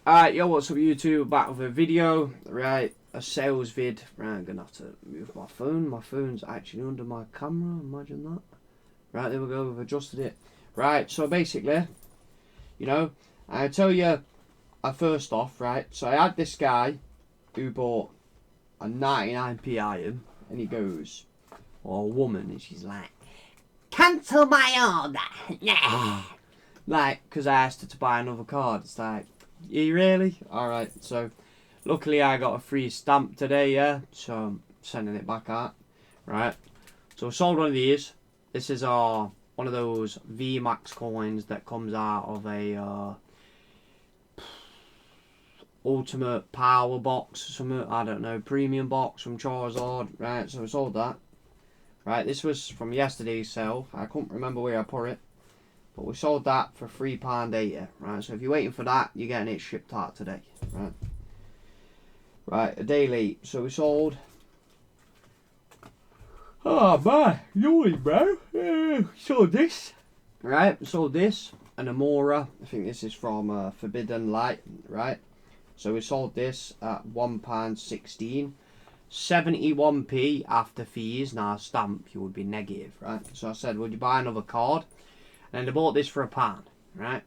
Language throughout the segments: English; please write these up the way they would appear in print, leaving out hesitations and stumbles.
Alright, yo, what's up YouTube? Back with a video, right, a sales vid. Right, I'm gonna have to move my phone. My phone's actually under my camera, imagine that. Right, there we go, we've adjusted it. Right, so basically, you know, I tell you, first off, right, so I had this guy who bought a 99p iron, and he goes, or a woman, and she's like, cancel my order, nah. Like, because I asked her to buy another card, it's like, you really? Alright, so luckily I got a free stamp today, yeah, so I'm sending it back out. Right, so I sold one of these. This is one of those VMAX coins that comes out of a ultimate power box, something, I don't know, premium box from Charizard. Right, so I sold that. Right, this was from yesterday's sale. I couldn't remember where I put it, but we sold that for £3.80. Right, so if you're waiting for that, you're getting it shipped out today. Right, right, a day late. So we sold. Oh man, yawning, bro. Sold this. Right, sold this. An Amora. I think this is from Forbidden Light. Right, so we sold this at £1.16. 71p after fees. Now stamp, you would be negative, right? So I said, would you buy another card? And they bought this for £1, right?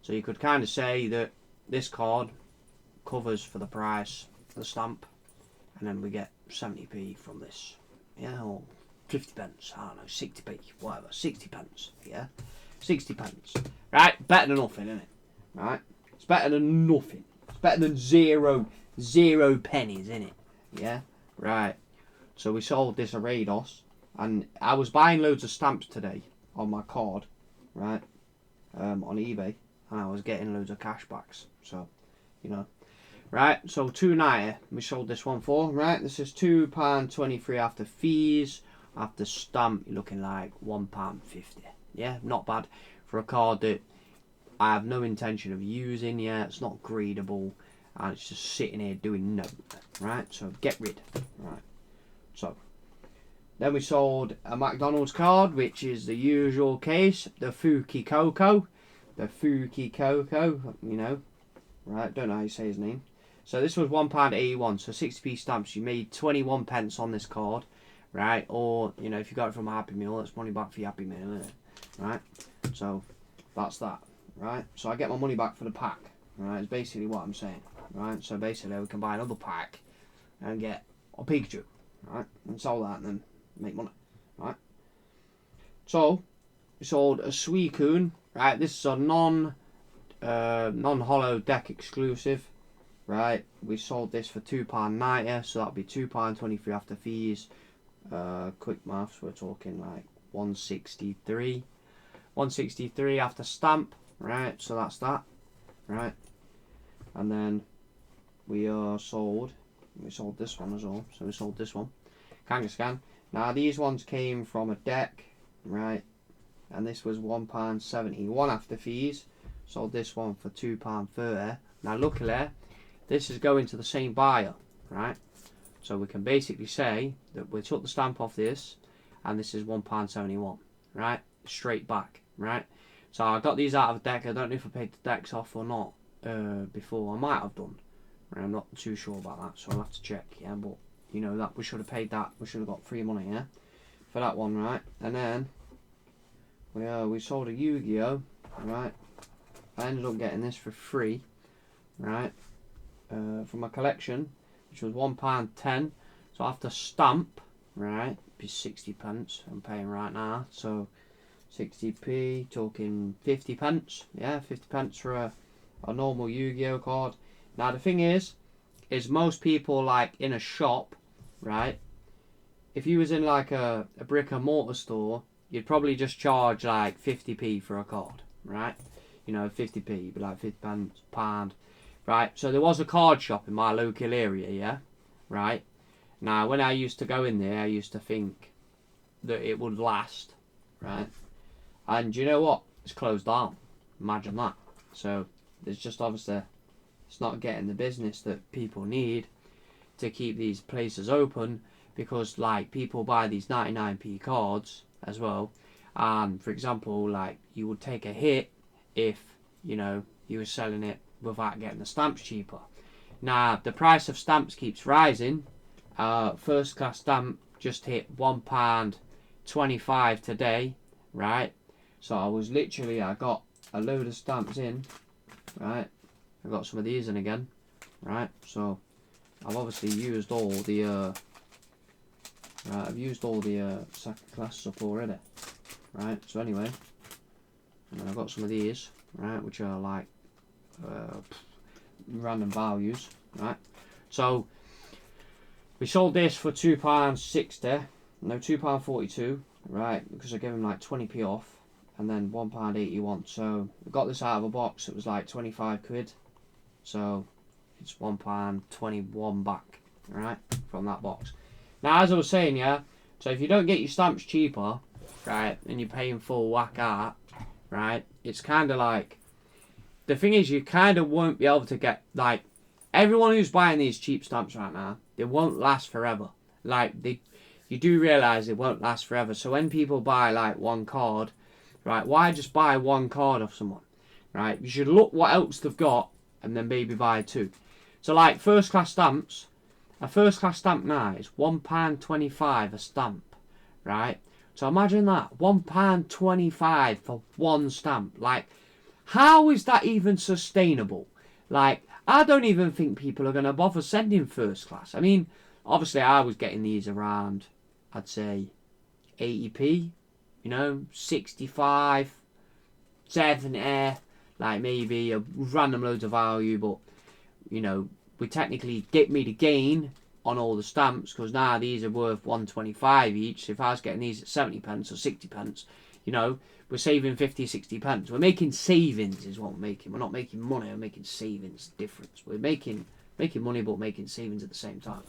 So you could kind of say that this card covers for the price of the stamp, and then we get 70p from this, yeah, or 50 pence, I don't know, 60p, whatever, 60 pence, yeah, 60 pence, right? Better than nothing, isn't it? Right? It's better than nothing. It's better than zero pennies, isn't it? Yeah, right. So we sold this Arados, and I was buying loads of stamps today on my card. Right, on eBay, and I was getting loads of cashbacks. So, you know, right. So £2.90 we sold this one for. Right, this is £2.23 after fees. After stamp, you're looking like £1.50. Yeah, not bad for a card that I have no intention of using. Yeah, it's not gradable, and it's just sitting here doing nothing. Right, so get rid. Right, so. Then we sold a McDonald's card, which is the usual case, the Fuki Coco. The Fuki Coco, you know. Right, don't know how you say his name. So this was £1.81, so 60p stamps. You made 21 pence on this card, right? Or, you know, if you got it from a Happy Meal, that's money back for your Happy Meal, isn't it? Right? So, that's that, right? So I get my money back for the pack, right? It's basically what I'm saying, right? So basically we can buy another pack and get a Pikachu, right? And sell that and then make money, right? So we sold a Suicune, right? This is a non-hollow deck exclusive, right? We sold this for £2.90, so that'd be £2.23 after fees. Quick maths, we're talking like 163 after stamp, right? So that's that, right? And then we sold this one as well. So we sold this one, Kangaskhan. Now these ones came from a deck, right, and this was £1.71 after fees. Sold this one for £2.30. Now luckily this is going to the same buyer, right, so we can basically say that we took the stamp off this, and this is £1.71, right, straight back, right. So I got these out of the deck. I don't know if I paid the decks off or not before. I might have done, I'm not too sure about that, so I'll have to check, yeah, but you know that we should have paid that. We should have got free money, yeah, for that one, right? And then we sold a Yu-Gi-Oh, right? I ended up getting this for free, right? From my collection, which was £1.10. So after stamp, right, be 60 pence. I'm paying right now, so 60p, talking 50 pence. Yeah, 50 pence for a normal Yu-Gi-Oh card. Now the thing is most people, like in a shop, right, if you was in like a brick and mortar store, you'd probably just charge like 50p for a card, right? You know, 50p, you'd be like 50 pence, pound, right? So there was a card shop in my local area, yeah, right? Now when I used to go in there, I used to think that it would last, right? And you know what? It's closed down. Imagine that. So there's just obviously, it's not getting the business that people need to keep these places open, because like people buy these 99p cards as well, and for example, like you would take a hit if, you know, you were selling it without getting the stamps cheaper. Now, the price of stamps keeps rising. First class stamp just hit £1.25 today, right? So I got a load of stamps in, right? I got some of these in again, right? So I've obviously used all the second class up already, right? So anyway, and then I've got some of these, right, which are like random values, right? So we sold this for £2.60, no, £2.42, right? Because I gave them like 20p off, and then £1.81. So we got this out of a box. It was like 25 quid. So it's £1.21 back, right, from that box. Now, as I was saying, yeah. So if you don't get your stamps cheaper, right, and you're paying full whack out, right, it's kind of like, the thing is, you kind of won't be able to get, like, everyone who's buying these cheap stamps right now, they won't last forever. Like, you do realise they won't last forever. So when people buy, like, one card, right, why just buy one card off someone, right? You should look what else they've got and then maybe buy two. So, like, first class stamps, a first class stamp now is £1.25 a stamp, right? So imagine that, £1.25 for one stamp. Like, how is that even sustainable? Like, I don't even think people are going to bother sending first class. I mean, obviously I was getting these around, I'd say, 80p, you know, 65, 70, like maybe a random loads of value, but, you know, we technically get me the gain on all the stamps, because now these are worth 125 each. So if I was getting these at 70p or 60p, you know, we're saving 50, 60p. We're making savings is what we're making. We're not making money, we're making savings. Difference. We're making money but making savings at the same time,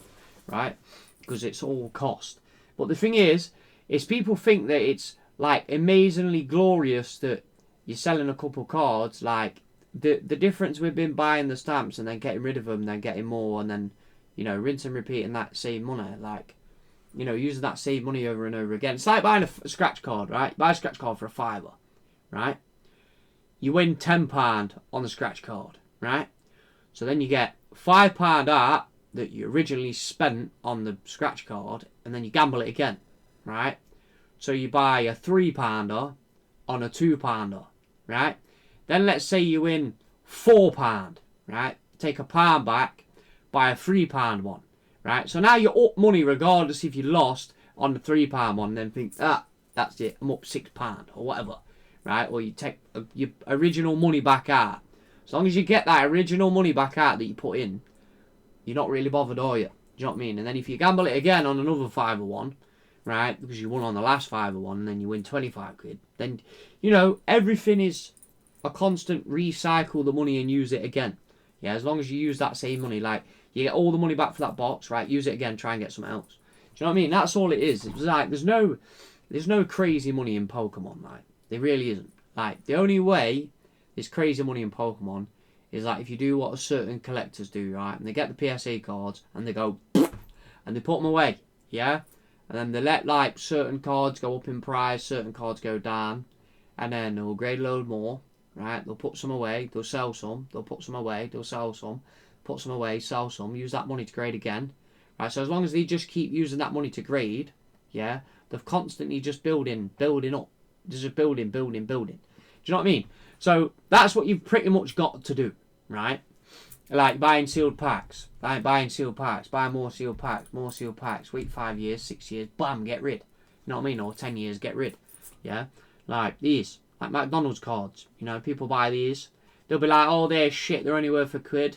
right? Because it's all cost. But the thing is people think that it's like amazingly glorious that you're selling a couple cards. Like, the difference we've been buying the stamps and then getting rid of them, then getting more, and then, you know, rinse and repeat and that same money, like, you know, using that same money over and over again. It's like buying a scratch card, right? Buy a scratch card for £5, right? You win £10 on the scratch card, right? So then you get £5 out that you originally spent on the scratch card, and then you gamble it again, right? So you buy a £3 on a £2, right? Then let's say you win £4, right? Take £1 back, buy a £3 one, right? So now you're up money regardless if you lost on the £3 one, and then think, that's it, I'm up £6 or whatever, right? Or you take your original money back out. As long as you get that original money back out that you put in, you're not really bothered, are you? Do you know what I mean? And then if you gamble it again on another £5 one, right, because you won on the last £5 one, and then you win 25 quid, then, you know, everything is a constant recycle the money and use it again. Yeah, as long as you use that same money, like, you get all the money back for that box, right? Use it again, try and get something else. Do you know what I mean? That's all it is. It's like, there's no crazy money in Pokemon, like, there really isn't. Like, the only way there's crazy money in Pokemon is like if you do what certain collectors do, right? And they get the PSA cards and they go and they put them away, yeah? And then they let like certain cards go up in price, certain cards go down, and then they'll grade a load more, right? They'll put some away, they'll sell some, they'll put some away, they'll sell some, put some away, sell some, use that money to grade again, right? So as long as they just keep using that money to grade, yeah, they're constantly just building up, just building. Do you know what I mean? So that's what you've pretty much got to do, right? Like buying sealed packs, buying sealed packs, buy more sealed packs, wait 5 years, 6 years, bam, get rid. You know what I mean? Or 10 years, get rid. Yeah? Like these, like McDonald's cards. You know, people buy these. They'll be like, oh, they're shit, they're only worth £1.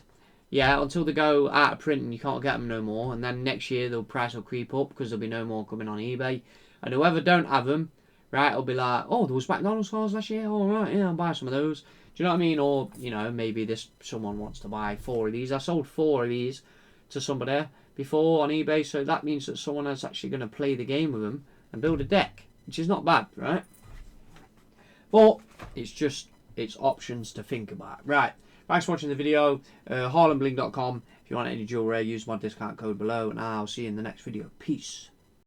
Yeah, until they go out of print and you can't get them no more. And then next year, the price will creep up because there'll be no more coming on eBay. And whoever don't have them, right, will be like, oh, there was McDonald's cards last year? All right, yeah, I'll buy some of those. Do you know what I mean? Or, you know, maybe someone wants to buy 4 of these. I sold 4 of these to somebody before on eBay, so that means that someone is actually going to play the game with them and build a deck, which is not bad, right? But it's options to think about. Right, thanks for watching the video. HarlemBling.com. If you want any jewellery, use my discount code below, and I'll see you in the next video. Peace.